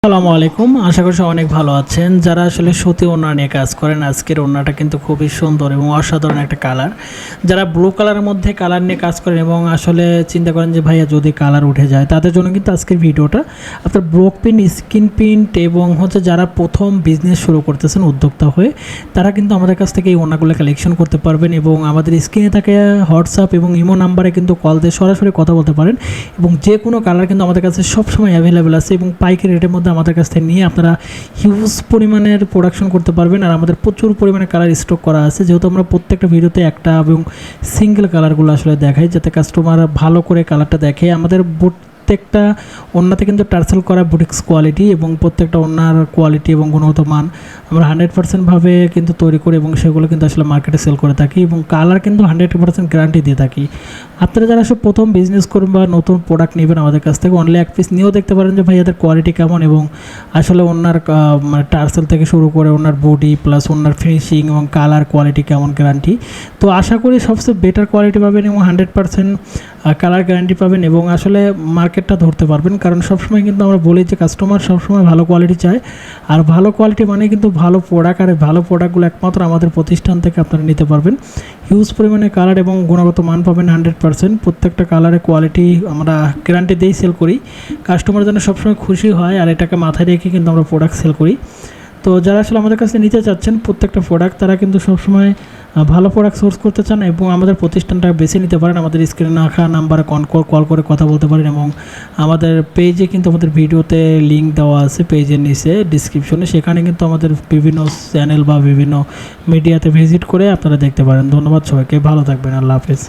আসসালামু আলাইকুম। আশা করি সবাই অনেক ভালো আছেন। যারা আসলে সুতি ওড়না নিয়ে কাজ করেন, আজকের ওড়নাটা কিন্তু খুবই সুন্দর এবং অসাধারণ একটা কালার। যারা ব্লু কালারের মধ্যে কালার নিয়ে কাজ করেন এবং আসলে চিন্তা করেন যে ভাইয়া যদি কালার উঠে যায়, তাদের জন্য কিন্তু আজকের ভিডিওটা। আপনার ব্লক প্রিন্ট, স্ক্রিন প্রিন্ট এবং যারা প্রথম বিজনেস শুরু করতেছেন উদ্যোক্তা হয়ে, তারা কিন্তু আমাদের কাছ থেকে এই ওড়নাগুলো কালেকশন করতে পারবেন এবং আমাদের স্ক্রিনে থাকে হোয়াটসঅ্যাপ এবং ইমো নাম্বারে কিন্তু কল দিয়ে সরাসরি কথা বলতে পারেন এবং যে কোনো কালার কিন্তু আমাদের কাছে সবসময় অ্যাভেলেবেল আছে এবং পাইকারি রেটের মধ্যে আমাদের কাছ থেকে নিয়ে আপনারা হিউজ পরিমাণের প্রোডাকশন করতে পারবেন। আর আমাদের প্রচুর পরিমাণে কালার স্টক করা আছে, যেহেতু আমরা প্রত্যেকটা ভিডিওতে একটা এবং সিঙ্গেল কালারগুলো আসলে দেখাই, যাতে কাস্টমার ভালো করে কালারটা দেখে। আমাদের প্রত্যেকটা ওড়নাতে কিন্তু টার্সেল করা বুটিক্স কোয়ালিটি এবং প্রত্যেকটা ওড়নার কোয়ালিটি এবং গুণগত মান আমরা 100% কিন্তু তৈরি করি এবং সেগুলো কিন্তু আসলে মার্কেটে সেল করে থাকি এবং কালার কিন্তু 100% গ্যারান্টি দিয়ে থাকি। আপনারা যারা আসলে প্রথম বিজনেস করবেন বা নতুন প্রোডাক্ট নেবেন আমাদের কাছ থেকে, অনলি এক পিস নিয়েও দেখতে পারেন যে ভাই এদের কোয়ালিটি কেমন এবং আসলে ওনার মানে টার্সেল থেকে শুরু করে ওনার বডি প্লাস ওনার ফিনিশিং এবং কালার কোয়ালিটি কেমন গ্যারান্টি। তো আশা করি সবচেয়ে বেটার কোয়ালিটি পাবেন এবং 100% কালার গ্যারান্টি পাবেন এবং আসলে মার্কেটটা ধরতে পারবেন। কারণ সবসময় কিন্তু আমরা বলি যে কাস্টমার সবসময় ভালো কোয়ালিটি চায়, আর ভালো কোয়ালিটি মানে কিন্তু ভালো প্রোডাক্ট। আর ভালো প্রোডাক্টগুলো একমাত্র আমাদের প্রতিষ্ঠান থেকে আপনারা নিতে পারবেন। হিউজ পরিমাণে কালার এবং গুণগত মান পাবেন 100%। প্রত্যেকটা কালারের কোয়ালিটি আমরা গ্যারান্টি দিয়েই সেল করি। কাস্টমার যেন সবসময় খুশি হয়, আর এটাকে মাথায় রেখে কিন্তু আমরা প্রোডাক্ট সেল করি। তো যারা আসলে আমাদের কাছে নিতে চাচ্ছেন প্রত্যেকটা প্রোডাক্ট, তারা কিন্তু সবসময় ভালো প্রোডাক্ট সোর্স করতে চান এবং আমাদের প্রতিষ্ঠানটা বেছে নিতে পারেন। আমাদের স্ক্রিনে রাখা নাম্বারে কল করে কথা বলতে পারেন এবং আমাদের পেজে কিন্তু আমাদের ভিডিওতে লিঙ্ক দেওয়া আছে পেজের নিচে ডিসক্রিপশনে, সেখানে কিন্তু আমাদের বিভিন্ন চ্যানেল বা বিভিন্ন মিডিয়াতে ভিজিট করে আপনারা দেখতে পারেন। ধন্যবাদ সবাইকে, ভালো থাকবেন, আল্লাহ হাফেজ।